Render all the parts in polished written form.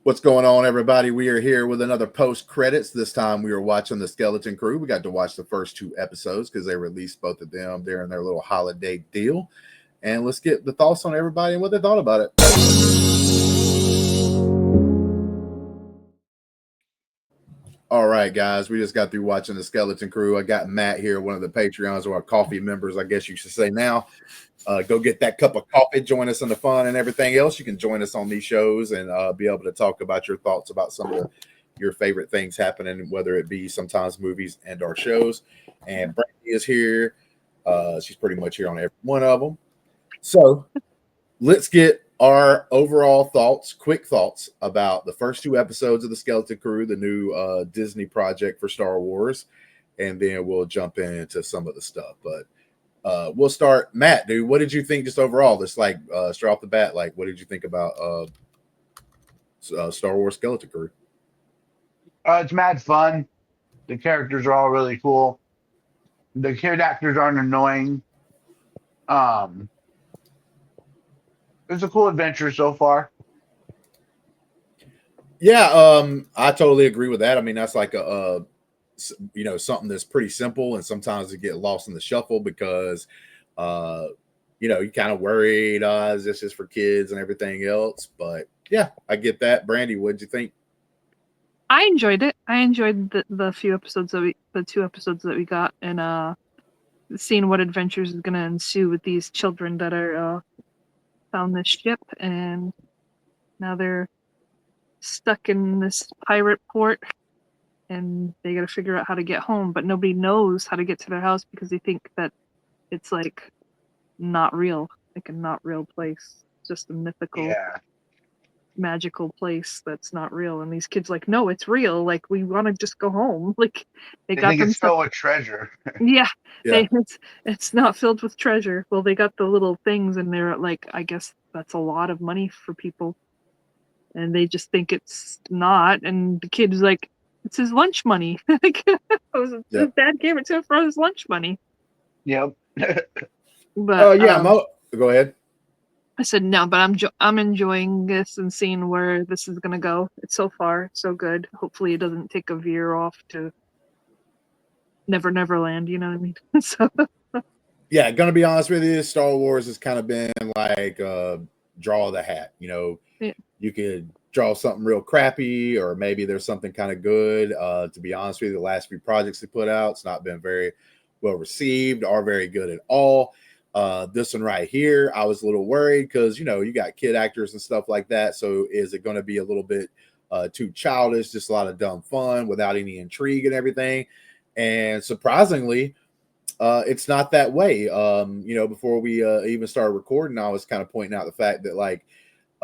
What's going on, everybody? We are here with another post credits. This time we are watching the Skeleton Crew. We got to watch the first two episodes because they released both of them during their little holiday deal. And let's get the thoughts on everybody and what they thought about it. All right, guys, we just got through watching the Skeleton Crew. I got Matt here, one of the Patreons or our coffee members, I guess you should say now. Go get that cup of coffee, join us in the fun and everything else. You can join us on these shows and be able to talk about your thoughts about some of your favorite things happening, whether it be sometimes movies and our shows. And Brandi is here. She's pretty much here on every one of them. So let's get our overall thoughts, quick thoughts about the first two episodes of the Skeleton Crew, the new Disney project for Star Wars. And then we'll jump into some of the stuff. But we'll start. Matt, dude, what did you think just overall? Just like straight off the bat, like what did you think about Star Wars Skeleton Crew? It's mad fun. The characters are all really cool. The kid actors aren't annoying. It's a cool adventure so far. Yeah, I totally agree with that. I mean, that's like a something that's pretty simple, and sometimes you get lost in the shuffle because you're kind of worried is this is for kids and everything else. But yeah, I get that. Brandi, what'd you think? I enjoyed it. I enjoyed the few episodes the two episodes that we got, and seeing what adventures is going to ensue with these children that are found this ship, and now they're stuck in this pirate port. And they got to figure out how to get home, but nobody knows how to get to their house because they think that it's like not real, like a not real place, just a mythical, magical place that's not real. And these kids like, no, it's real. Like we want to just go home. Like they got think it's filled with treasure. yeah. It's not filled with treasure. Well, they got the little things, and they're like, I guess that's a lot of money for people, and they just think it's not. And the kid's like, it's his lunch money. His dad gave it to him for his lunch money. Yep. But go ahead. I said no, but I'm enjoying this and seeing where this is gonna go. It's so far so good. Hopefully, it doesn't take a veer off to Neverland. You know what I mean? So. Yeah, gonna be honest with you, Star Wars has kind of been like draw the hat. You could draw something real crappy, or maybe there's something kind of good. To be honest with you, the last few projects they put out, it's not been very well received or very good at all. This one right here, I was a little worried because you got kid actors and stuff like that. So is it going to be a little bit too childish, just a lot of dumb fun without any intrigue and everything? And surprisingly, it's not that way. Before we even started recording, I was kind of pointing out the fact that like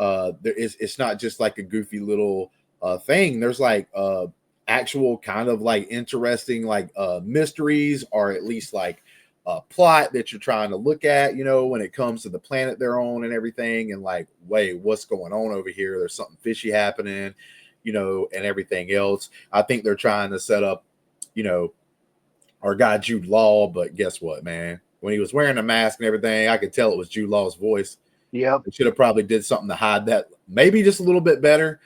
it's not just like a goofy little thing. There's like actual kind of like interesting like mysteries, or at least like a plot that you're trying to look at, when it comes to the planet they're on and everything. And like, wait, what's going on over here? There's something fishy happening, and everything else. I think they're trying to set up, our guy Jude Law, but guess what, man? When he was wearing a mask and everything, I could tell it was Jude Law's voice. Yep. They should have probably did something to hide that, maybe just a little bit better.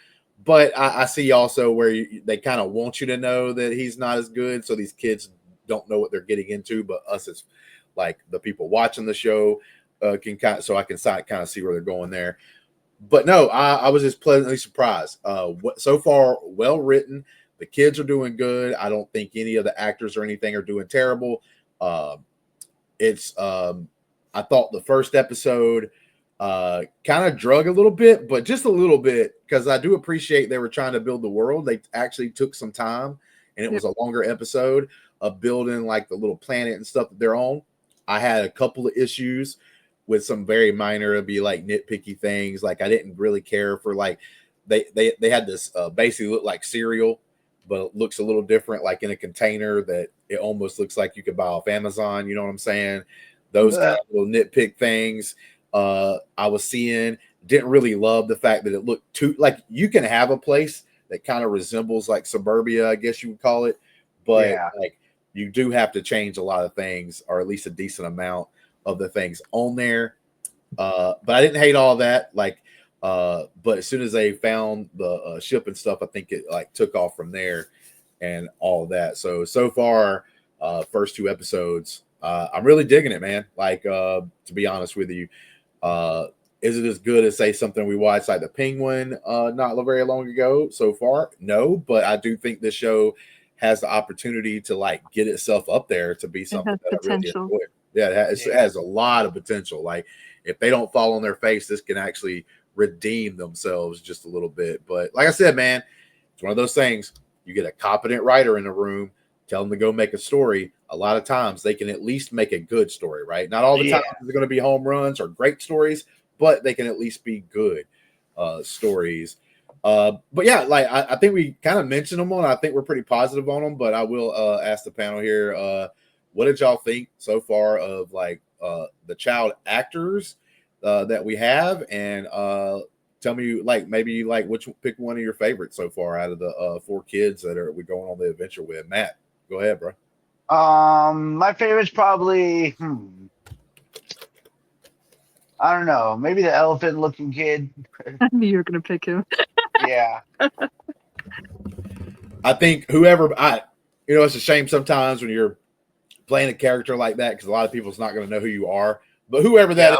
But I see also where they kind of want you to know that he's not as good, so these kids don't know what they're getting into. But us as like the people watching the show can kind of, so I can kind of see where they're going there. But no, I was just pleasantly surprised. So far, well written. The kids are doing good. I don't think any of the actors or anything are doing terrible. I thought the first episode kind of drug a little bit, but just a little bit, because I do appreciate they were trying to build the world. They actually took some time, and it was a longer episode of building like the little planet and stuff that they're on. I had a couple of issues with some very minor, it'd be like nitpicky things. Like I didn't really care for like they had this basically look like cereal, but it looks a little different, like in a container that it almost looks like you could buy off Amazon. You know what I'm saying? Those kind of little nitpick things. I was seeing, didn't really love the fact that it looked too like you can have a place that kind of resembles like suburbia, I guess you would call it, but like you do have to change a lot of things, or at least a decent amount of the things on there. But I didn't hate all that. Like But as soon as they found the ship and stuff, I think it like took off from there and all of that. So far, first 2 episodes, I'm really digging it, man. Like, to be honest with you, is it as good as say something we watched like The Penguin not very long ago? So far, no. But I do think this show has the opportunity to like get itself up there to be something that potential. I really enjoy. Yeah, it has a lot of potential. Like, if they don't fall on their face, this can actually redeem themselves just a little bit. But like I said, man, it's one of those things. You get a competent writer in the room, tell them to go make a story. A lot of times they can at least make a good story, right? Not all the time they're going to be home runs or great stories, but they can at least be good stories. But yeah, like I think we kind of mentioned them on. I think we're pretty positive on them, but I will ask the panel here, what did y'all think so far of like the child actors that we have, and tell me like maybe like pick one of your favorites so far out of the 4 kids that we're going on the adventure with. Matt, go ahead, bro. My favorite's probably I don't know, maybe the elephant looking kid. I knew you were gonna pick him. Yeah. I think whoever it's a shame sometimes when you're playing a character like that because a lot of people's not going to know who you are. But whoever that is,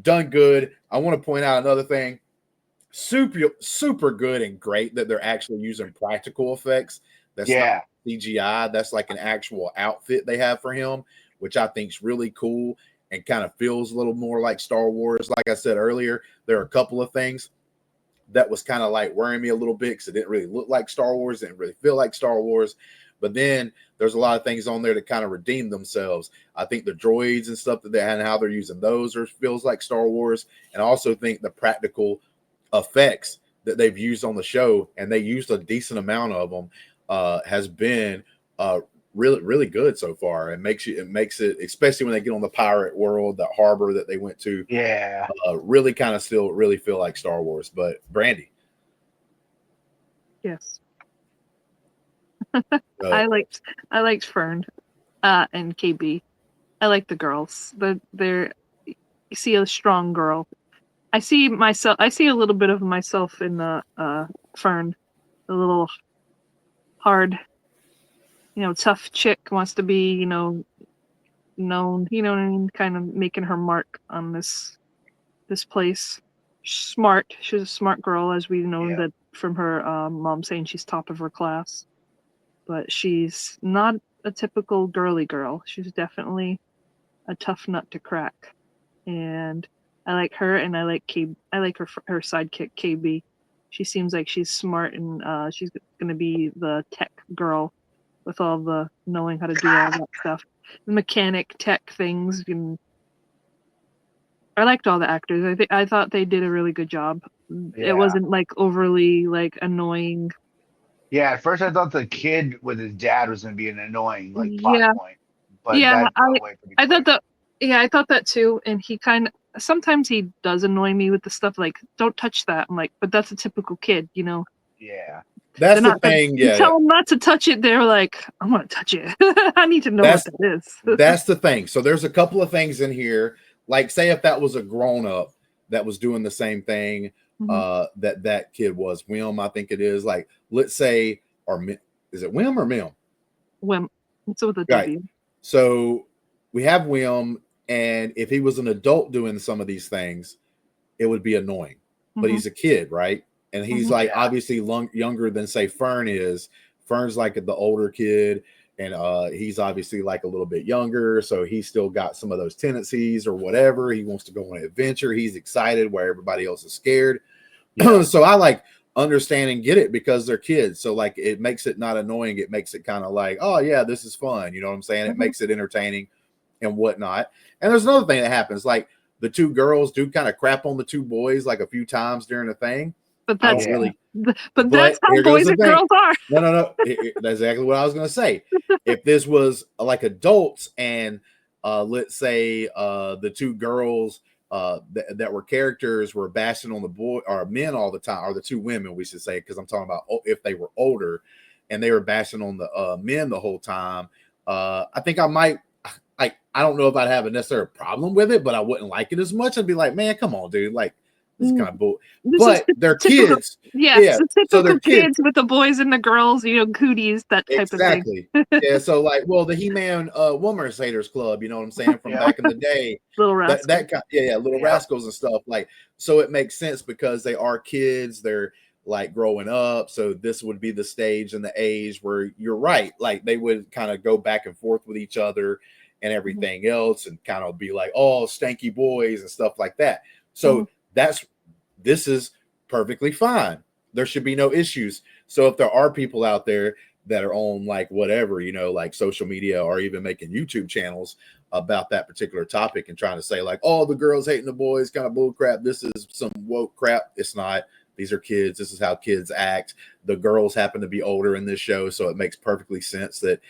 done good. I want to point out another thing. Super good and great that they're actually using practical effects. That's not CGI. That's like an actual outfit they have for him, which I think is really cool and kind of feels a little more like Star Wars. Like I said earlier, there are a couple of things that was kind of like worrying me a little bit because it didn't really look like Star Wars, didn't really feel like Star Wars. But then there's a lot of things on there that kind of redeem themselves. I think the droids and stuff that they had and how they're using those feels like Star Wars. And I also think the practical effects that they've used on the show, and they used a decent amount of them, has been really, really good so far. It makes it, especially when they get on the pirate world, the harbor that they went to, really kind of still really feel like Star Wars. But Brandi. Yes. I liked Fern and KB. I like the girls. You see a strong girl. I see a little bit of myself in Fern, a little hard, tough chick, wants to be, known, what I mean, kind of making her mark on this place. Smart. She's a smart girl, as we know that from her mom saying she's top of her class. But she's not a typical girly girl. She's definitely a tough nut to crack. And I like her, and I like her sidekick KB. She seems like she's smart, and she's gonna be the tech girl with all the knowing how to do all that stuff, the mechanic tech things. And I liked all the actors. I thought they did a really good job. Yeah. It wasn't like overly like annoying. Yeah, at first I thought the kid with his dad was going to be an annoying plot point. But I thought that too. And he sometimes he does annoy me with the stuff like, don't touch that. I'm like, but that's a typical kid, Yeah. That's the thing. You tell them not to touch it. They're like, I'm going to touch it. I need to know what that is. That's the thing. So there's a couple of things in here. Like, say if that was a grown up that was doing the same thing, that kid was Wim, I think it is. Like, let's say, or is it Wim or Mim? Wim. It's with a W. Right. So we have Wim, and if he was an adult doing some of these things, it would be annoying. But he's a kid, right? And he's like obviously younger than say Fern is. Fern's like the older kid, and he's obviously like a little bit younger, so he's still got some of those tendencies or whatever. He wants to go on an adventure. He's excited where everybody else is scared. So I like understand and get it because they're kids. So like it makes it not annoying. It makes it kind of like, oh yeah, this is fun. You know what I'm saying? It makes it entertaining and whatnot. And there's another thing that happens. Like the 2 girls do kind of crap on the 2 boys like a few times during the thing. But that's that's how boys and girls are. No. That's exactly what I was going to say. If this was like adults and let's say the 2 girls that were characters were bashing on the boy or men all the time, or the 2 women, we should say, because I'm talking about if they were older and they were bashing on the men the whole time. I think I might. I don't know if I'd have a necessary problem with it, but I wouldn't like it as much. I'd be like, man, come on, dude. Like, This is kind of bull. But they're kids. Yeah, so they're kids with the boys and the girls, cooties, that type of thing. Yeah, so like, well, the He-Man Woman Haters Club, you know what I'm saying, from back in the day. Little Rascals. Little Rascals and stuff. Like, so it makes sense because they are kids. They're like growing up. So this would be the stage and the age where you're right. Like they would kind of go back and forth with each other and everything else and kind of be like, oh, stanky boys and stuff like that. So this is perfectly fine. There should be no issues. So if there are people out there that are on like whatever, like social media or even making YouTube channels about that particular topic and trying to say like, oh, the girls hating the boys, kind of bull crap. This is some woke crap. It's not. These are kids. This is how kids act. The girls happen to be older in this show, so it makes perfectly sense that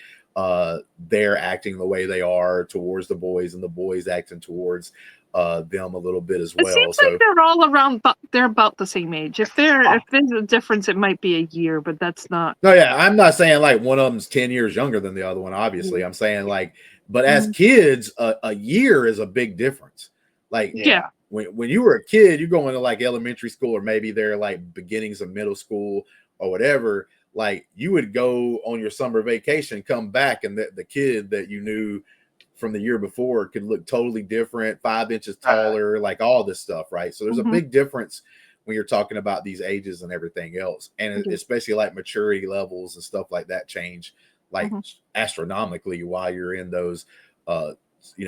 they're acting the way they are towards the boys and the boys acting towards them a little bit as well. It seems like they're all around, but they're about the same age. If there's a difference, it might be a year, but that's not. No, yeah, I'm not saying like one of them's 10 years younger than the other one, obviously. I'm saying like, but as kids, a year is a big difference. Like, when you were a kid, you're going to like elementary school or maybe they're like beginnings of middle school or whatever. Like you would go on your summer vacation, come back, and the kid that you knew from the year before could look totally different, 5 inches taller, like all this stuff, right? So there's a big difference when you're talking about these ages and everything else. And especially like maturity levels and stuff like that change like astronomically while you're in those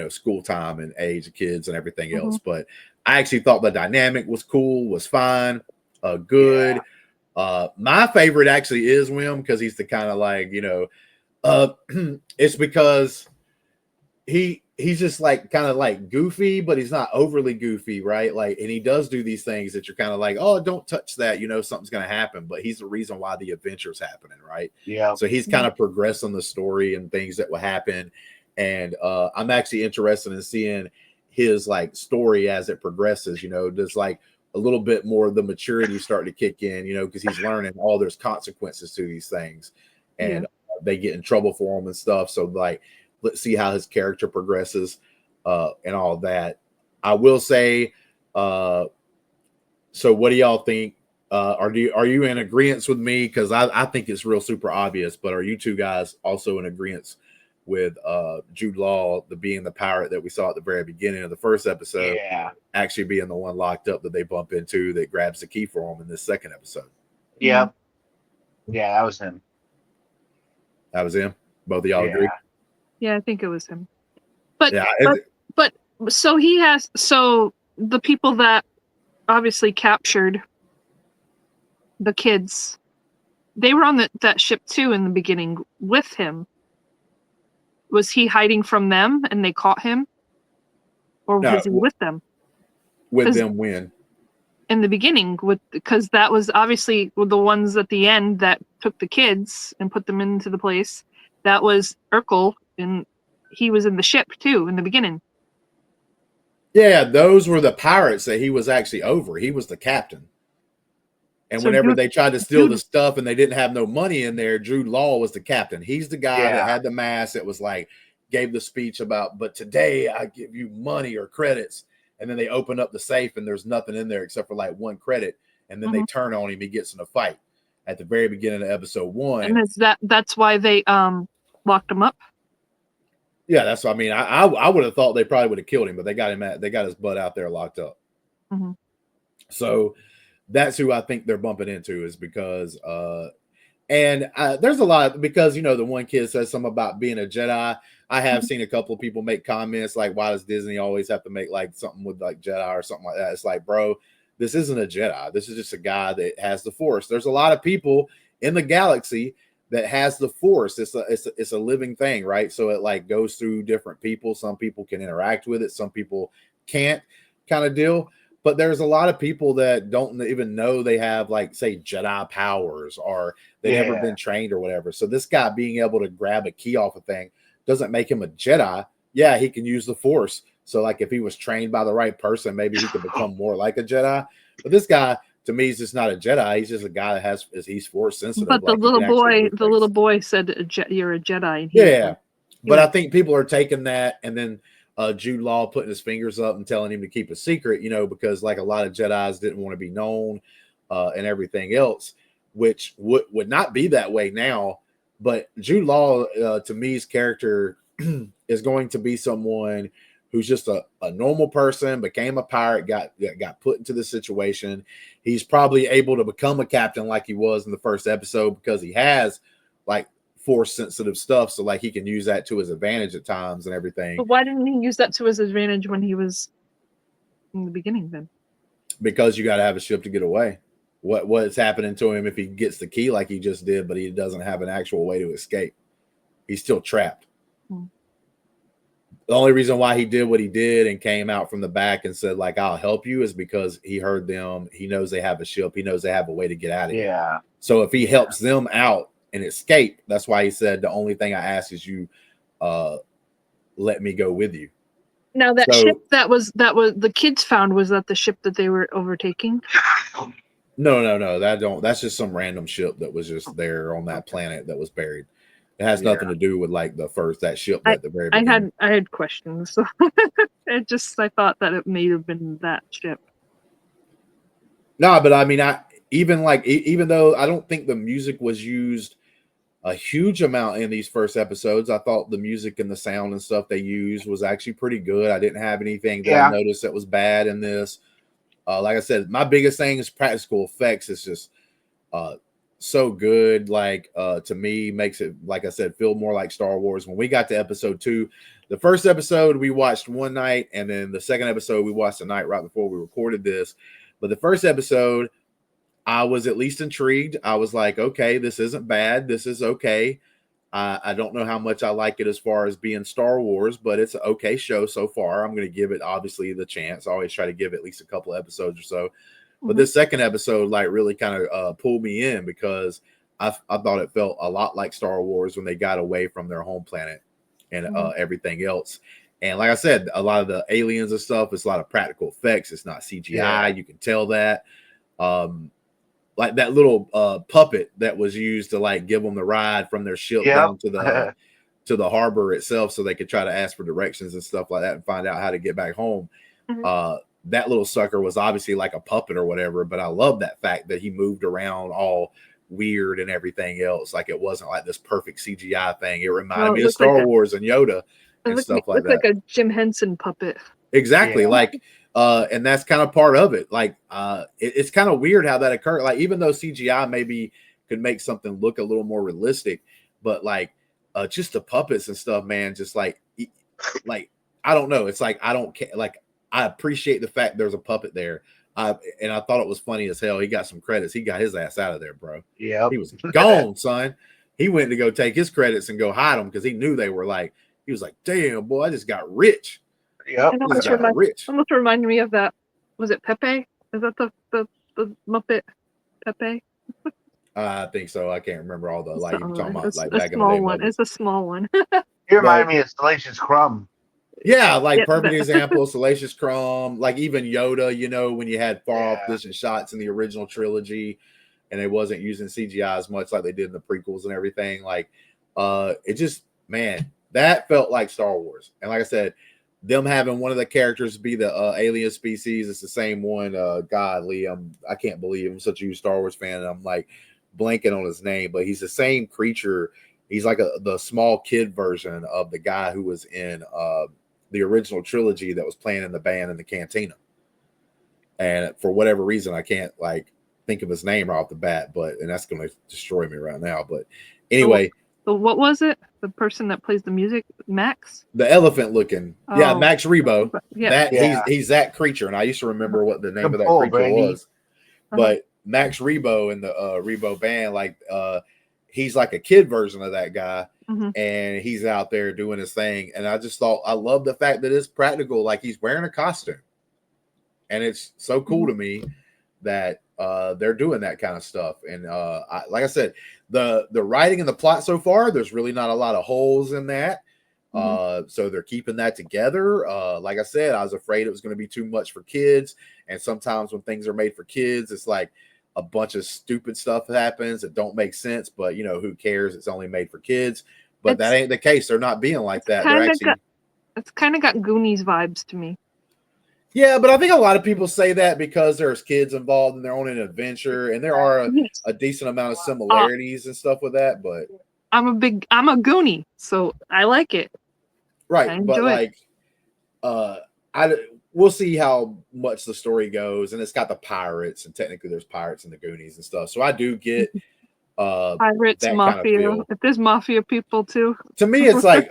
school time and age of kids and everything else. But I actually thought the dynamic was cool, was fine, good. My favorite actually is Wim because he's the kind of like, it's because he's just like kind of like goofy, but he's not overly goofy, right? Like, and he does do these things that you're kind of like, oh, don't touch that, something's gonna happen. But he's the reason why the adventure's happening, right? Yeah. So he's kind of progressing the story and things that will happen. And I'm actually interested in seeing his like story as it progresses, just like a little bit more of the maturity start to kick in, because he's learning there's consequences to these things and they get in trouble for him and stuff. So like, let's see how his character progresses and all that. I will say, so what do y'all think? Are you in agreement with me? Because I think it's real super obvious, but are you two guys also in agreement with Jude Law, being the pirate that we saw at the very beginning of the first episode, actually being the one locked up that they bump into that grabs the key for him in this second episode? Yeah, that was him. That was him. Both of y'all agree? Yeah, I think it was him. But so the people that obviously captured the kids, they were on that ship too in the beginning with him. Was he hiding from them and they caught him? Or was he with them? With them when? In the beginning, because that was obviously the ones at the end that took the kids and put them into the place. That was Urkel, and he was in the ship too in the beginning. Yeah, those were the pirates that he was actually over. He was the captain. And so whenever they tried to steal the stuff and they didn't have no money in there, Jude Law was the captain. He's the guy that had the mask that was like, gave the speech about, but today I give you money or credits. And then they open up the safe and there's nothing in there except for like one credit. And then they turn on him. He gets in a fight at the very beginning of episode 1. And that's why they locked him up? Yeah, that's what I mean. I would have thought they probably would have killed him, but they got his butt out there locked up. So that's who I think they're bumping into, is because there's a lot because the one kid says something about being a Jedi. I have seen a couple of people make comments like, why does Disney always have to make like something with like Jedi or something like that? It's like, bro, this isn't a Jedi. This is just a guy that has the Force. There's a lot of people in the galaxy that has the Force. It's a living thing, right? So it like goes through different people. Some people can interact with it. Some people can't, kind of deal. But there's a lot of people that don't even know they have, like, say, Jedi powers, or they've never been trained or whatever. So this guy being able to grab a key off a thing doesn't make him a Jedi. Yeah, he can use the Force. So, like, if he was trained by the right person, maybe he could become more like a Jedi. But this guy, to me, is just not a Jedi. He's just a guy that he's Force sensitive. But the little boy said, "You're a Jedi." Yeah, but I think people are taking that, and then Jude Law putting his fingers up and telling him to keep a secret, you know, because like a lot of Jedis didn't want to be known and everything else, which would not be that way now. But Jude Law, to me's character is going to be someone who's just a normal person, became a pirate, got put into this situation. He's probably able to become a captain like he was in the first episode because he has like force sensitive stuff, so like he can use that to his advantage at times and everything. But why didn't he use that to his advantage when he was in the beginning then? Because you got to have a ship to get away. What's happening to him if he gets the key like he just did, but he doesn't have an actual way to escape? He's still trapped. The only reason why he did what he did and came out from the back and said like I'll help you is because he heard them. He knows they have a ship. He knows they have a way to get out of here. Yeah. So if he helps them out and escape, that's why he said the only thing I ask is you let me go with you. Now that ship that was the kids found, was that the ship that they were overtaking? No. That's just some random ship that was just there on that planet that was buried. It has nothing to do with like that ship at the very beginning. I had questions. So I thought that it may have been that ship. No, but I mean, even though I don't think the music was used a huge amount in these first episodes, I thought the music and the sound and stuff they used was actually pretty good. I didn't have anything that I noticed that was bad in this. Like I said, my biggest thing is practical effects. It's just so good. Like to me, makes it, like I said, feel more like Star Wars. When we got to episode 2, the first episode we watched one night, and then the second episode we watched the night right before we recorded this. But the first episode, I was at least intrigued. I was like, okay, this isn't bad. This is okay. I don't know how much I like it as far as being Star Wars, but it's an okay show so far. I'm going to give it, obviously, the chance. I always try to give at least a couple episodes or so. But this second episode, like, really kind of pulled me in because I thought it felt a lot like Star Wars when they got away from their home planet and everything else. And like I said, a lot of the aliens and stuff, it's a lot of practical effects. It's not CGI. Yeah. You can tell that. Like that little puppet that was used to like give them the ride from their ship down to the harbor itself, so they could try to ask for directions and stuff like that and find out how to get back home. That little sucker was obviously like a puppet or whatever, but I love that fact that he moved around all weird and everything else. Like it wasn't like this perfect CGI thing. It reminded me of Star Wars and Yoda and stuff like that. Like a Jim Henson puppet. Exactly. Like and that's kind of part of it. Like it's kind of weird how that occurred. Like even though CGI maybe could make something look a little more realistic, but like just the puppets and stuff, man, just like I don't know. It's like I don't care. Like I appreciate the fact there's a puppet there. And I thought it was funny as hell. He got some credits. He got his ass out of there, bro. Yeah, he was gone, son. He went to go take his credits and go hide them because he knew they were like. He was like, "Damn, boy, I just got rich." Yep. Almost reminded me of that. Was it Pepe? Is that the Muppet Pepe? I think so. I can't remember all the like you're talking about, like back in the day. One. It's a small one. You remind me of Salacious Crumb. Yeah, like perfect example, Salacious Crumb, like even Yoda, you know, when you had far off distant shots in the original trilogy and they wasn't using CGI as much like they did in the prequels and everything. Like it just, man, that felt like Star Wars. And like I said, them having one of the characters be the alien species, it's the same one. Godly, I can't believe I'm such a huge Star Wars fan, and I'm like blanking on his name, but he's the same creature. He's like the small kid version of the guy who was in the original trilogy that was playing in the band in the cantina. And for whatever reason, I can't like think of his name right off the bat, and that's going to destroy me right now. But anyway. So what was it? The person that plays the music, Max? The elephant looking. Oh. Yeah, Max Rebo. Yeah. He's that creature. And I used to remember what the name of that creature was. But Max Rebo in the Rebo band, like he's like a kid version of that guy. And he's out there doing his thing. And I just thought, I love the fact that it's practical. Like he's wearing a costume. And it's so cool to me that they're doing that kind of stuff. And like I said, the writing and the plot so far, there's really not a lot of holes in that. So they're keeping that together. Like I said, I was afraid it was going to be too much for kids. And sometimes when things are made for kids, it's like a bunch of stupid stuff happens that don't make sense. But, you know, who cares? It's only made for kids. But that ain't the case. They're not being like that. They're actually... It's kind of got Goonies vibes to me. Yeah, but I think a lot of people say that because there's kids involved and they're on an adventure, and there are a decent amount of similarities and stuff with that. But I'm a Goonie, so I like it. Right, but like, we'll see how much the story goes, and it's got the pirates, and technically there's pirates in the Goonies and stuff. So I do get pirates, that mafia. Kind of feel. If there's mafia people too. To me, it's like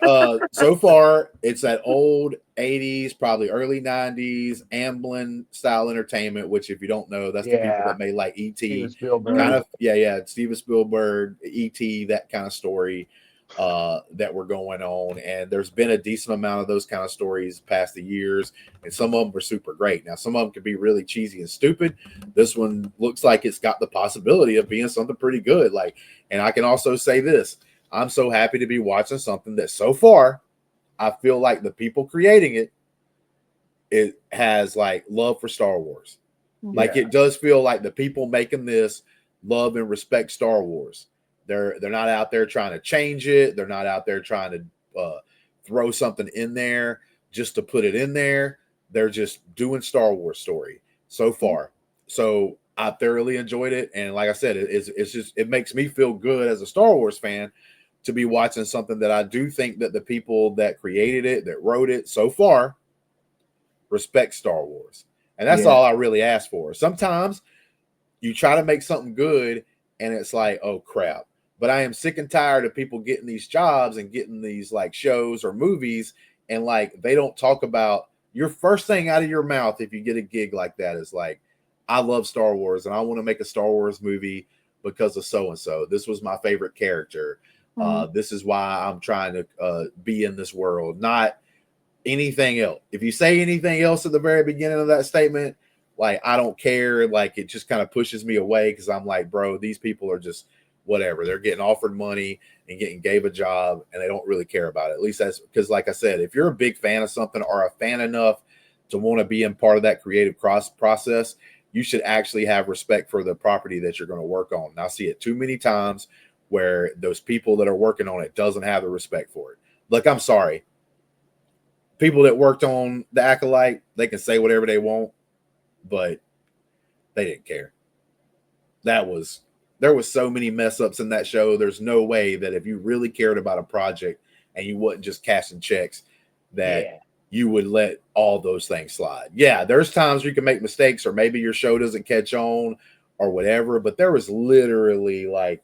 so far it's that old 80s, probably early 90s Amblin style entertainment, which if you don't know, that's the people that made like E.T. kind of Steven Spielberg, E.T., that kind of story that were going on. And there's been a decent amount of those kind of stories past the years, and some of them were super great. Now some of them could be really cheesy and stupid. This one looks like it's got the possibility of being something pretty good. Like, and I can also say this, I'm so happy to be watching something that so far I feel like the people creating it has like love for Star Wars. Like it does feel like the people making this love and respect Star Wars. They're not out there trying to change it. They're not out there trying to throw something in there just to put it in there. They're just doing Star Wars story so far. So I thoroughly enjoyed it, and like I said, it makes me feel good as a Star Wars fan to be watching something that I do think that the people that created it, that wrote it so far, respect Star Wars. And that's all I really ask for. Sometimes you try to make something good and it's like, oh crap. But I am sick and tired of people getting these jobs and getting these like shows or movies, and like they don't talk about your first thing out of your mouth if you get a gig like that is like, I love Star Wars and I want to make a Star Wars movie because of so and so. This was my favorite character. This is why I'm trying to be in this world, not anything else. If you say anything else at the very beginning of that statement, like I don't care, like it just kind of pushes me away because I'm like, bro, these people are just whatever. They're getting offered money and gave a job and they don't really care about it. At least that's because, like I said, if you're a big fan of something or a fan enough to want to be in part of that creative process, you should actually have respect for the property that you're going to work on. And I see it too many times where those people that are working on it doesn't have the respect for it. Look, I'm sorry. People that worked on The Acolyte, they can say whatever they want, but they didn't care. There was so many mess ups in that show. There's no way that if you really cared about a project and you wasn't just cashing checks, that you would let all those things slide. Yeah, there's times you can make mistakes or maybe your show doesn't catch on or whatever, but there was literally like,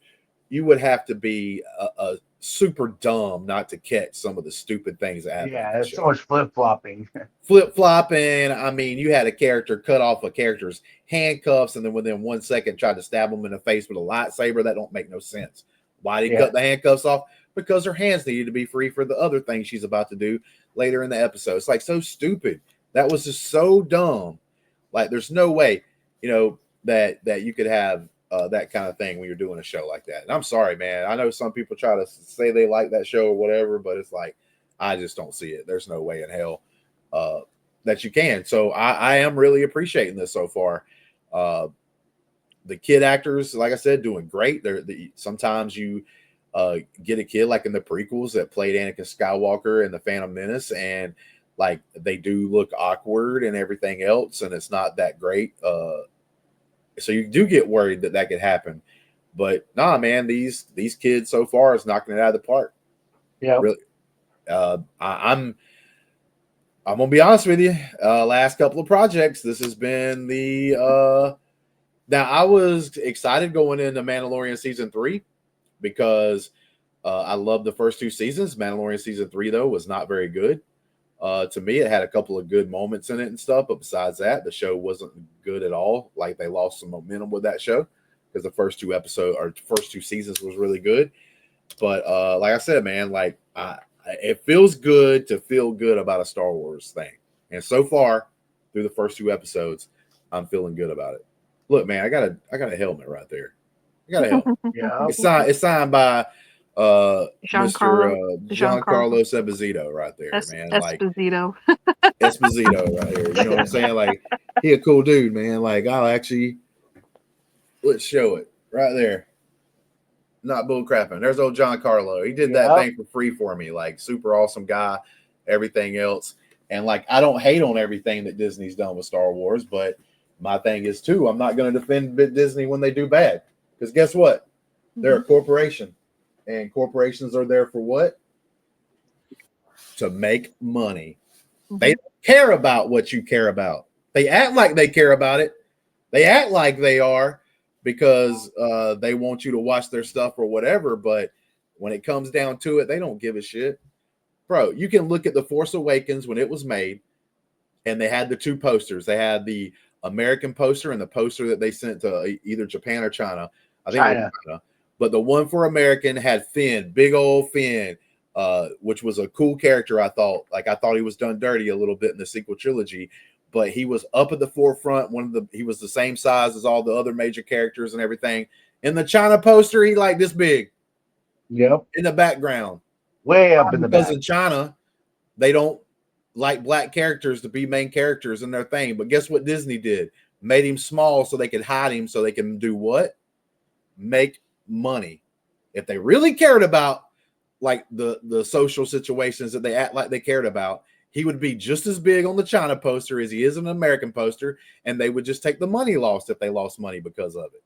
you would have to be a super dumb not to catch some of the stupid things that happen. Yeah, there's so much flip-flopping. Flip-flopping. I mean, you had a character cut off a character's handcuffs and then within 1 second tried to stab him in the face with a lightsaber. That don't make no sense. Why did he cut the handcuffs off? Because her hands needed to be free for the other thing she's about to do later in the episode. It's like so stupid. That was just so dumb. Like there's no way, that you could have that kind of thing when you're doing a show like that. And I'm sorry, man. I know some people try to say they like that show or whatever, but it's like, I just don't see it. There's no way in hell that you can. So I am really appreciating this so far. The kid actors, like I said, doing great. Sometimes you get a kid like in the prequels that played Anakin Skywalker in The Phantom Menace, and like they do look awkward and everything else, and it's not that great. So you do get worried that could happen, but nah, man, these kids so far is knocking it out of the park. Yeah, really. I'm gonna be honest with you. Last couple of projects, this has been the. Now I was excited going into Mandalorian season 3 because I love the first 2 seasons. Mandalorian season 3 though was not very good. To me, it had a couple of good moments in it and stuff, but besides that, the show wasn't good at all. Like they lost some momentum with that show because the first 2 seasons was really good. But like I said, man, like it feels good to feel good about a Star Wars thing, and so far through the first 2 episodes, I'm feeling good about it. Look, man, I got a helmet right there. I got a helmet. It's signed by Mr. Giancarlo Esposito right there, man. Esposito. Esposito right here. You know what I'm saying? Like, he a cool dude, man. Like, let's show it right there. Not bull crapping. There's old Giancarlo. He did that thing for free for me. Like, super awesome guy. everything else. And like, I don't hate on everything that Disney's done with Star Wars, but my thing is too, I'm not going to defend Disney when they do bad, because guess what? They're a corporation, and corporations are there for what? To make money. They don't care about what you care about. They act like they care about it. They act like they are because they want you to watch their stuff or whatever. But when it comes down to it, they don't give a shit. Bro, you can look at The Force Awakens when it was made, and they had the two posters. They had the American poster and the poster that they sent to either Japan or China. I think it was China. But the one for American had Finn, big old Finn, which was a cool character, I thought. Like, I thought he was done dirty a little bit in the sequel trilogy, but he was up at the forefront. He was the same size as all the other major characters and everything. In the China poster, he like this big. Yep. In the background. Way up in the back. Because in China, they don't like black characters to be main characters in their thing. But guess what Disney did? Made him small so they could hide him, so they can do what? Make money. If they really cared about like the social situations that they act like they cared about, he would be just as big on the China poster as he is on an American poster, and they would just take the money lost if they lost money because of it.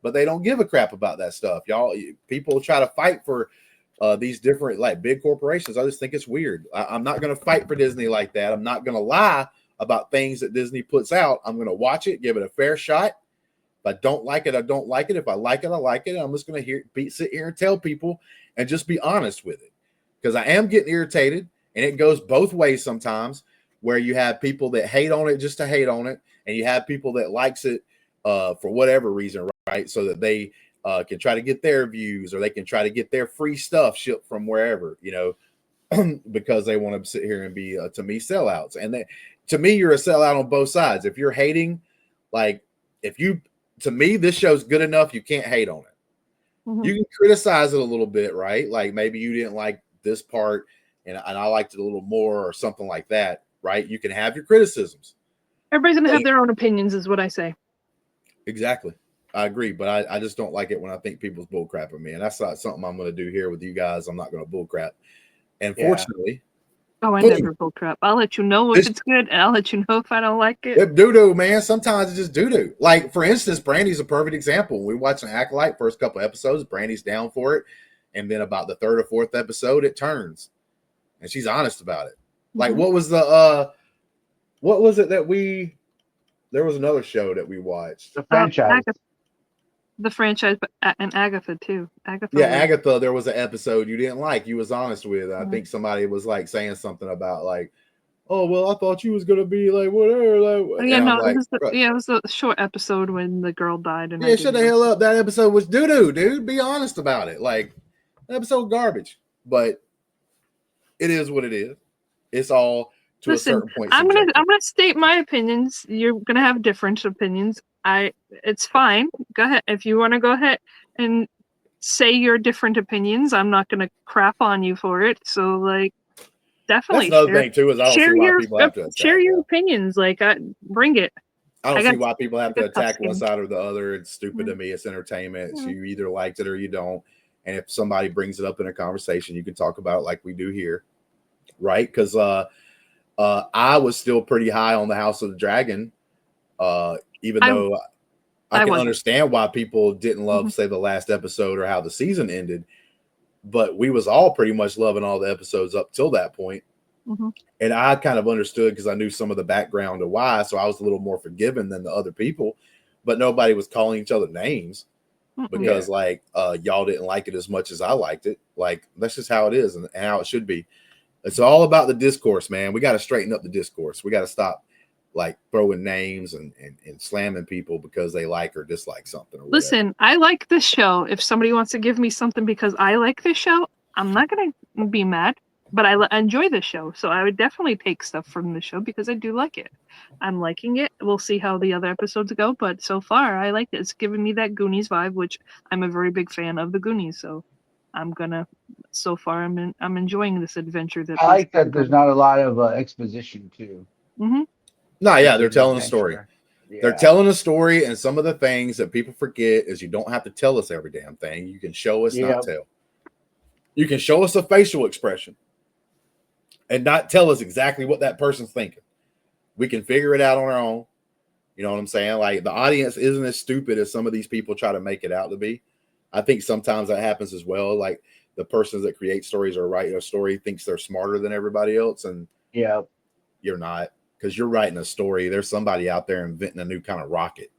But they don't give a crap about that stuff. Y'all, people try to fight for these different like big corporations. I just think it's weird. I'm not going to fight for Disney like that. I'm not going to lie about things that Disney puts out. I'm going to watch it, give it a fair shot. If I don't like it, I don't like it. If I like it, I like it. I'm just going to sit here and tell people and just be honest with it, because I am getting irritated, and it goes both ways sometimes, where you have people that hate on it just to hate on it, and you have people that likes it for whatever reason, right? So that they can try to get their views, or they can try to get their free stuff shipped from wherever, because they want to sit here and be, to me, sellouts. And to me, you're a sellout on both sides. If you're hating, to me, this show's good enough, you can't hate on it. You can criticize it a little bit, right? Like maybe you didn't like this part and I liked it a little more or something like that, right? You can have your criticisms. Everybody's going to have their own opinions is what I say. Exactly. I agree, but I just don't like it when I think people's bullcrap at me, and that's not something I'm going to do here with you guys. I'm not going to bullcrap. And fortunately, I never bullcrap. I'll let you know if it's good, and I'll let you know if I don't like it. Doo-doo, man. Sometimes it's just doo-doo. Like, for instance, Brandi's a perfect example. We watched an Acolyte first couple episodes. Brandi's down for it, and then about the third or fourth episode, it turns, and she's honest about it. Like, what was it that there was another show that we watched. The franchise. The franchise, and Agatha too. Agatha, there was an episode you didn't like. You was honest with. I think somebody was like saying something about like, oh well, I thought you was gonna be like whatever. Like, it was a short episode when the girl died. And shut the hell up. That episode was doo doo, dude. Be honest about it. Like, that episode garbage. But it is what it is. It's all to a certain point. I'm gonna state my opinions. You're gonna have different opinions. It's fine. Go ahead. If you want to go ahead and say your different opinions, I'm not going to crap on you for it. So, like, definitely. That's another thing too, is I don't see why people have to attack. Share your opinions. Like, bring it. I don't see why people have to attack one side or the other. It's stupid to me. It's entertainment. So you either liked it or you don't. And if somebody brings it up in a conversation, you can talk about it like we do here, right? Because I was still pretty high on the House of the Dragon. Even though I can understand why people didn't love, say, the last episode or how the season ended, but we was all pretty much loving all the episodes up till that point. And I kind of understood because I knew some of the background of why, so I was a little more forgiving than the other people, but nobody was calling each other names because y'all didn't like it as much as I liked it. Like, that's just how it is and how it should be. It's all about the discourse, man. We got to straighten up the discourse. We got to stop like throwing names and slamming people because they like or dislike something. Or listen, I like this show. If somebody wants to give me something because I like this show, I'm not going to be mad, but I enjoy this show. So I would definitely take stuff from the show because I do like it. I'm liking it. We'll see how the other episodes go, but so far I like it. It's giving me that Goonies vibe, which I'm a very big fan of the Goonies. So I'm enjoying this adventure. I like that there's not a lot of exposition too. No, yeah, they're telling a story. Yeah. They're telling a story, and some of the things that people forget is you don't have to tell us every damn thing. You can show us, not tell. You can show us a facial expression. and not tell us exactly what that person's thinking. We can figure it out on our own. You know what I'm saying? Like, the audience isn't as stupid as some of these people try to make it out to be. I think sometimes that happens as well. Like, the persons that create stories or write a story thinks they're smarter than everybody else, and you're not, because you're writing a story. There's somebody out there inventing a new kind of rocket.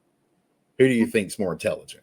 Who do you think's more intelligent?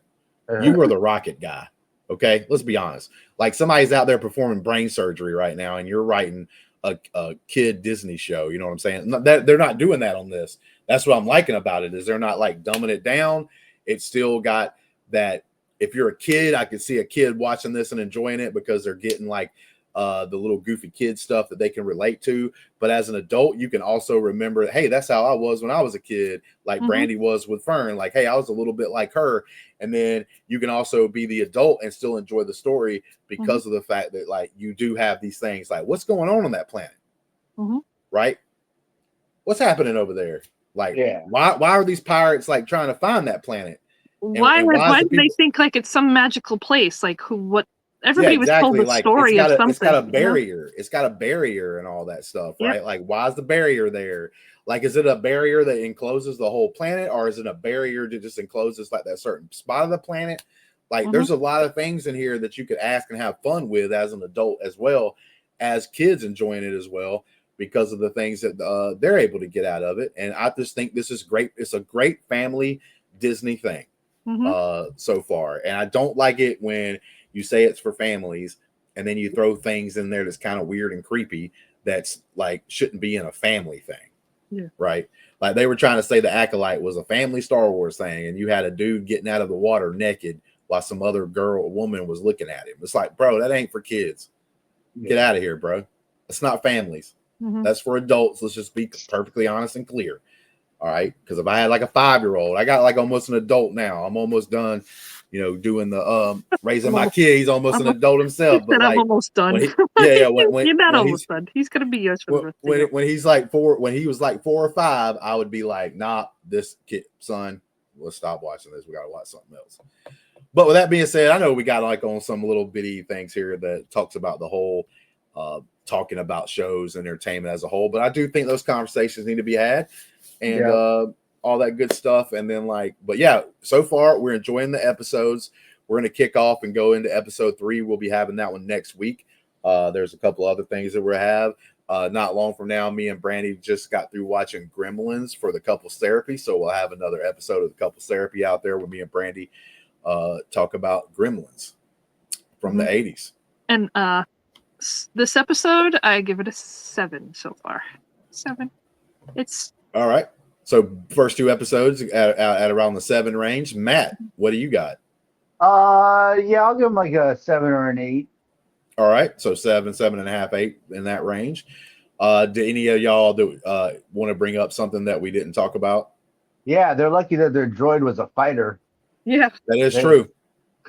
You were the rocket guy. Okay, let's be honest. Like, somebody's out there performing brain surgery right now, and you're writing a kid Disney show. You know what I'm saying? They're not doing that on this. That's what I'm liking about it, is they're not like dumbing it down. It's still got that. If you're a kid, I could see a kid watching this and enjoying it because they're getting like the little goofy kid stuff that they can relate to. But as an adult, you can also remember, hey, that's how I was when I was a kid, like Brandi was with Fern. Like, hey, I was a little bit like her. And then you can also be the adult and still enjoy the story because of the fact that, like, you do have these things like, what's going on that planet? Right? What's happening over there? Like, why are these pirates like trying to find that planet? Why do they think like it's some magical place? Like, everybody was told the story of something. It's got a barrier. It's got a barrier and all that stuff, right? Like, why is the barrier there? Like, is it a barrier that encloses the whole planet, or is it a barrier that just encloses like that certain spot of the planet? Like, there's a lot of things in here that you could ask and have fun with as an adult, as well as kids enjoying it as well, because of the things that they're able to get out of it. And I just think this is great. It's a great family Disney thing. So far, and I don't like it when you say it's for families and then you throw things in there that's kind of weird and creepy that's like shouldn't be in a family thing, right? Like, they were trying to say the Acolyte was a family Star Wars thing, and you had a dude getting out of the water naked while some other woman was looking at him. It's like, bro, that ain't for kids. Get out of here, bro. It's not families. That's for adults. Let's just be perfectly honest and clear. All right, because if I had like a 5-year-old, I got like almost an adult now. I'm almost done, doing the raising my kid. He's almost an adult himself. But like, I'm almost done. When You're not almost done. He's gonna be yours for the rest of the when he's like 4, when he was like 4 or 5, I would be like, nah, this kid, son, let's stop watching this. We gotta watch something else. But with that being said, I know we got like on some little bitty things here that talks about the whole talking about shows and entertainment as a whole. But I do think those conversations need to be had. And all that good stuff. And then but yeah, so far we're enjoying the episodes. We're going to kick off and go into episode 3. We'll be having that one next week. There's a couple other things that we'll have. Not long from now, me and Brandi just got through watching Gremlins for the couples therapy. So we'll have another episode of the couples therapy out there with me and Brandi talk about Gremlins from the 80s. And this episode, I give it a 7 so far. 7. It's all right. So first 2 episodes at around the 7 range. Matt, what do you got? Yeah, I'll give him like a 7 or an 8. All right. So 7, 7.5, 8 in that range. Do any of y'all want to bring up something that we didn't talk about? Yeah, they're lucky that their droid was a fighter. Yeah, that is true.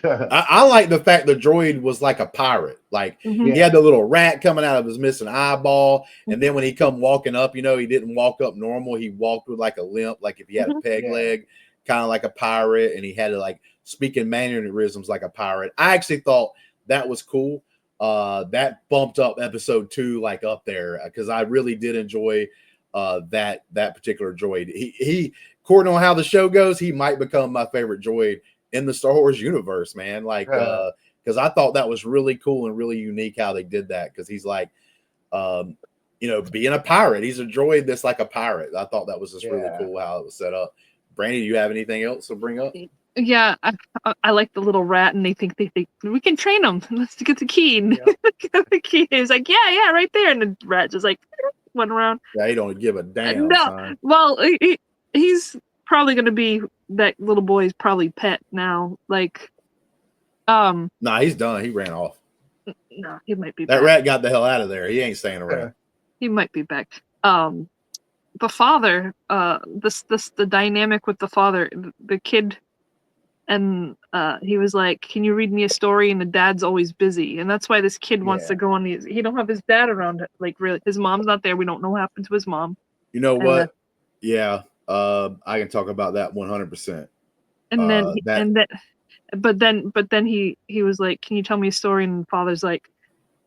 I like the fact the droid was like a pirate. Like he had the little rat coming out of his missing eyeball, and then when he come walking up, he didn't walk up normal. He walked with like a limp, like if he had a peg leg, kind of like a pirate, and he had to like speaking mannerisms like a pirate. I actually thought that was cool. That bumped up episode 2 like up there because I really did enjoy that particular droid. He according on how the show goes, he might become my favorite droid in the Star Wars universe, man. Like, because I thought that was really cool and really unique how they did that. Because he's like, being a pirate, he's a droid that's like a pirate. I thought that was just really cool how it was set up. Brandi, do you have anything else to bring up? Yeah, I like the little rat, and they think we can train him. Let's get the key. And the key is like, yeah, right there, and the rat just like went around. Yeah, he don't give a damn. No, son. Well, he's probably gonna be that little boy's probably pet now. Like, nah, he's done. He ran off. No, he might be. That back. rat got the hell out of there. He ain't staying around. He might be back. The father, the dynamic with the father, the kid, and he was like, "Can you read me a story?" And the dad's always busy, and that's why this kid wants to go on these. He don't have his dad around. Like, really, his mom's not there. We don't know what happened to his mom. You know what? I can talk about that 100%. And then, but then he was like, "Can you tell me a story?" And the father's like,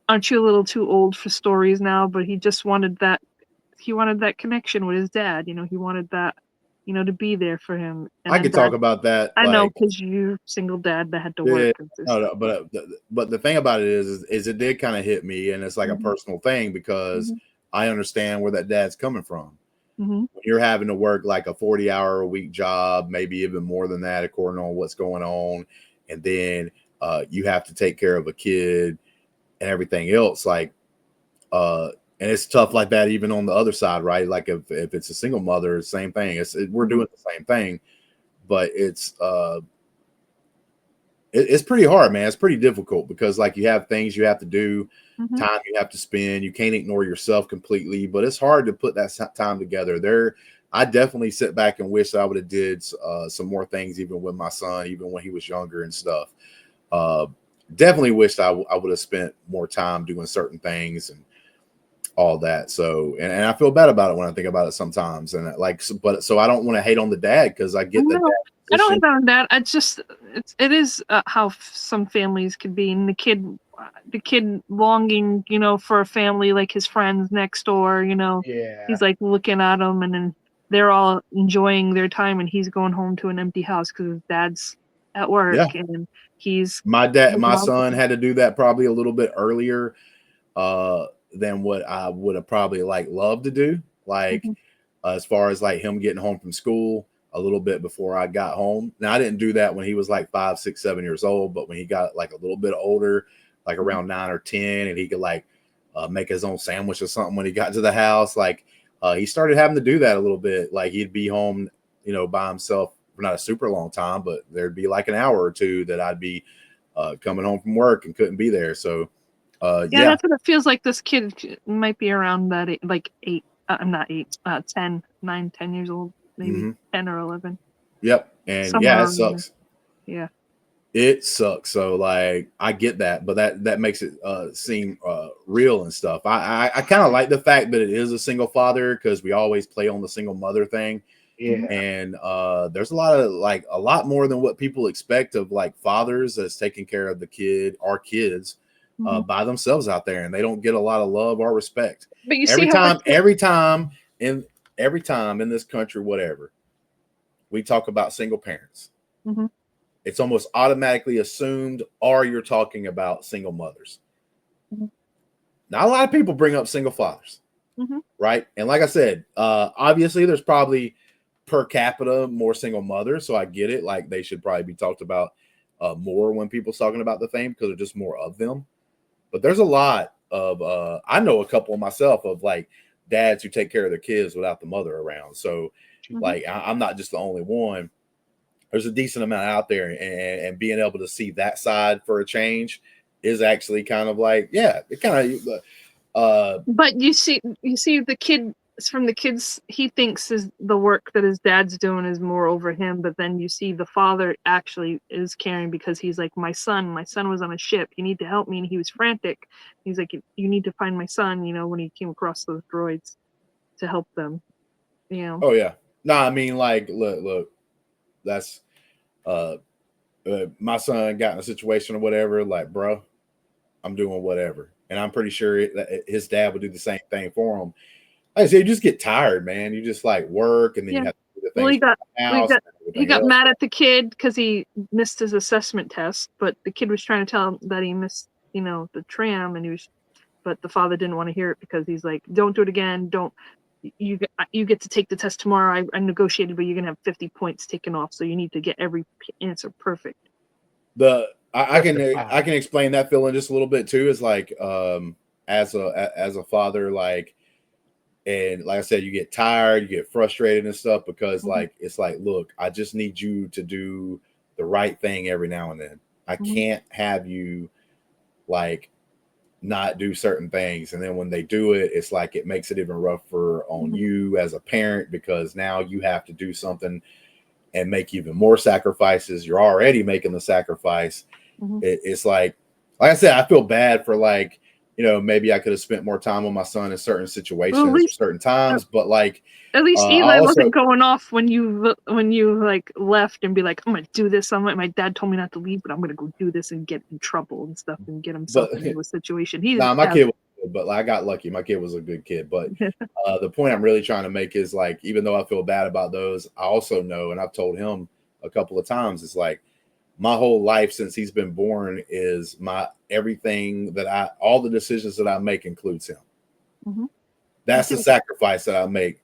aren't you a little too old for stories now? But he just wanted that. He wanted that connection with his dad. He wanted that, to be there for him. And I could talk about that. I know, because you're single dad that had to work. No, but the thing about it is it did kind of hit me, and it's like a personal thing because I understand where that dad's coming from. When you're having to work like a 40-hour-a-week job, maybe even more than that, according on what's going on, and then you have to take care of a kid and everything else, like and it's tough like that even on the other side, right? Like if it's a single mother, same thing. We're doing the same thing, but it's pretty hard, man. It's pretty difficult because like you have things you have to do, time you have to spend. You can't ignore yourself completely, but it's hard to put that time together. I definitely sit back and wish that I would have did some more things, even with my son, even when he was younger and stuff. Definitely wished I would have spent more time doing certain things and all that. So, and I feel bad about it when I think about it sometimes. And so I don't want to hate on the dad because I get that. I don't hate on that. It is how some families could be, and the kid longing, for a family like his friends next door. He's like looking at them, and then they're all enjoying their time, and he's going home to an empty house because his dad's at work, and he's my son had to do that probably a little bit earlier than what I would have probably loved to do. As far as like him getting home from school a little bit before I got home. Now I didn't do that when he was like 5, 6, 7 years old, but when he got like a little bit older, like around 9 or 10, and he could make his own sandwich or something when he got to the house, he started having to do that a little bit. Like he'd be home, by himself for not a super long time, but there'd be like an hour or two that I'd be coming home from work and couldn't be there. So that's what it feels like. This kid might be around that like 8. I'm not 8, 10, 9, 10 years old, maybe 10 or 11. Yep. And it sucks. Yeah. It sucks. So I get that, but that makes it seem real and stuff. I kind of like the fact that it is a single father because we always play on the single mother thing. Yeah. And there's a lot more than what people expect of fathers that's taking care of our kids by themselves out there, and they don't get a lot of love or respect. But you every time in this country, whatever, we talk about single parents. It's almost automatically assumed, or you're talking about single mothers. Not a lot of people bring up single fathers, right? And like I said, obviously there's probably per capita more single mothers, so I get it. Like they should probably be talked about more when people's talking about the thing because there's just more of them. But there's a lot of I know a couple myself of dads who take care of their kids without the mother around. So I'm not just the only one. There's a decent amount out there, and being able to see that side for a change is actually kind of it kind of. But you see the kid. From the kids, he thinks is the work that his dad's doing is more over him, but then you see the father actually is caring because he's like, my son was on a ship, you need to help me, and he was frantic. He's like, you need to find my son, when he came across those droids to help them. Oh yeah. No, I mean look, that's my son got in a situation or whatever, bro, I'm doing whatever. And I'm pretty sure his dad would do the same thing for him. Like I say, you just get tired, man. You just work, and then you have to do the things. He got mad at the kid because he missed his assessment test, but the kid was trying to tell him that he missed, the tram, and but the father didn't want to hear it because he's like, "Don't do it again. Don't. You get to take the test tomorrow. I negotiated, but you're gonna have 50 points taken off, so you need to get every answer perfect." I can explain that feeling just a little bit too. Is as a father, and like I said, you get tired, you get frustrated and stuff because it's look, I just need you to do the right thing every now and then. I can't have you not do certain things. And then when they do it, it's it makes it even rougher on you as a parent because now you have to do something and make even more sacrifices. You're already making the sacrifice. It's like I said, I feel bad for maybe I could have spent more time with my son in certain situations or certain times, but like at least Eli wasn't going off when you like left and be like, I'm gonna do this. My dad told me not to leave, but I'm gonna go do this and get in trouble and stuff and get himself into a situation. My kid was good, but I got lucky. My kid was a good kid. But the point I'm really trying to make is like, even though I feel bad about those, I also know, and I've told him a couple of times, it's like my whole life since he's been born is everything that all the decisions that I make includes him. Mm-hmm. That's the sacrifice that I make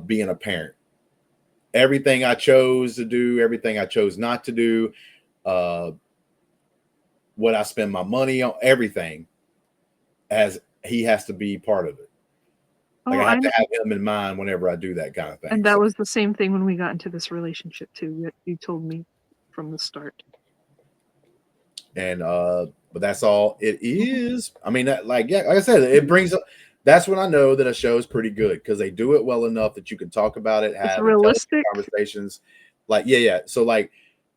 being a parent. Everything I chose to do, everything I chose not to do, what I spend my money on, everything, as he has to be part of it. Like I have to have him in mind whenever I do that kind of thing. And that was the same thing when we got into this relationship too. You told me from the start. And but that's all it is. I mean, like I said, it brings up. That's when I know that a show is pretty good, because they do it well enough that you can talk about it, have realistic conversations. Like yeah. So like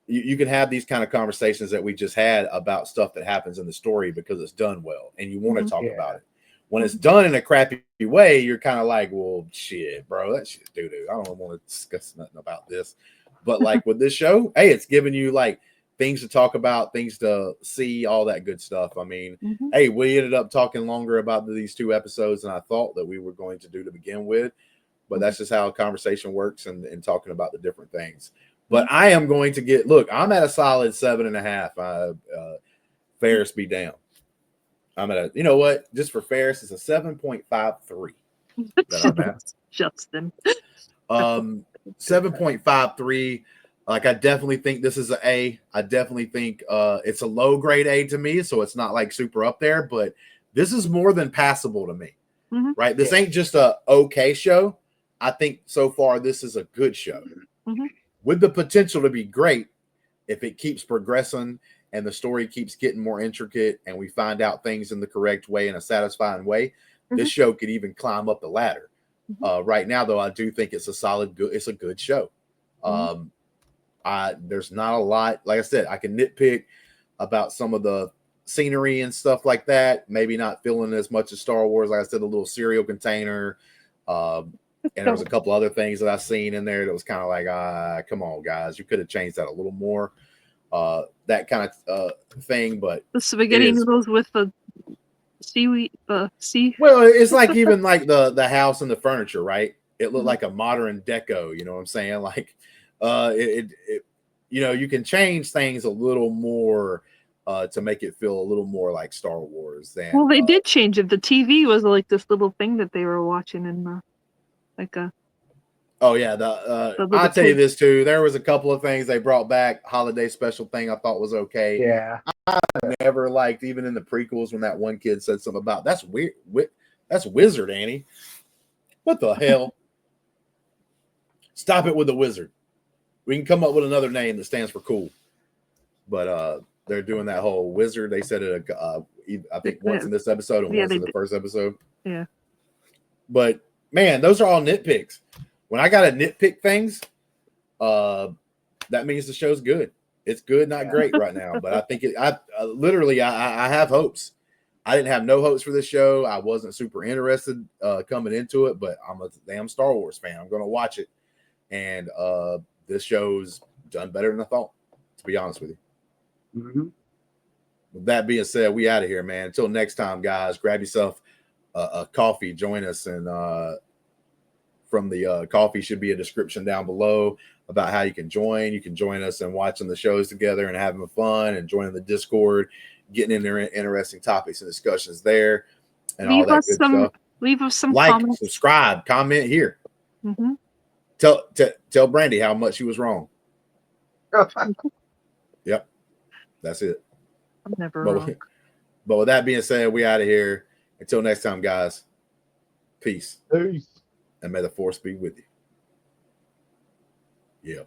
you can have these kind of conversations that we just had about stuff that happens in the story because it's done well, and you want to talk about it. When it's done in a crappy way, you're kind of like, well, shit, bro, that shit's doo-doo. I don't want to discuss nothing about this. But like with this show, hey, it's giving you like things to talk about, things to see, all that good stuff. I mean, hey, we ended up talking longer about these 2 episodes than I thought that we were going to do to begin with. But that's just how a conversation works and talking about the different things. But I am going to I'm at a solid 7.5. Ferris be damn. I'm at you know what? Just for Ferris, it's a 7.53. Justin. 7.53. Like, I definitely think this is an A. I definitely think it's a low grade A to me, so it's not like super up there, but this is more than passable to me. Right? This ain't just a okay show. I think so far this is a good show with the potential to be great if it keeps progressing and the story keeps getting more intricate and we find out things in the correct way, in a satisfying way. This show could even climb up the ladder. Right now, though, I do think it's it's a good show. There's not a lot, like I said, I can nitpick about some of the scenery and stuff like that. Maybe not feeling as much as Star Wars. Like I said, the little cereal container. And there was a couple other things that I've seen in there that was kind of like, come on, guys, you could have changed that a little more. That kind of thing, but the spaghetti noodles with the seaweed, sea. Well, it's like even like the house and the furniture, right? It looked like a modern deco. You know what I'm saying? Like, you can change things a little more to make it feel a little more like Star Wars. Well, they did change it. The TV was like this little thing that they were watching in like a. Oh yeah, I'll tell you this too. There was a couple of things they brought back. Holiday special thing I thought was okay. Yeah, I never liked, even in the prequels, when that one kid said something about that's weird. That's Wizard, Annie. What the hell? Stop it with the Wizard. We can come up with another name that stands for cool. But they're doing that whole Wizard. They said it. I think once in this episode and once in the first episode. Yeah. But man, those are all nitpicks. When I gotta nitpick things, that means the show's good. It's good, not great right now. But I think I have hopes. I didn't have no hopes for this show. I wasn't super interested coming into it, but I'm a damn Star Wars fan. I'm going to watch it. And this show's done better than I thought, to be honest with you. With that being said, we out of here, man. Until next time, guys, grab yourself a coffee. Join us, and from the coffee should be a description down below about how you can join. You can join us in watching the shows together and having fun, and joining the Discord, getting in there interesting topics and discussions there, and all that good stuff. Leave us some like, comments. subscribe, comment here. Tell Brandi how much she was wrong. Yep, that's it. I'm never wrong. But with that being said, we out of here. Until next time, guys. Peace. And may the force be with you. Yeah.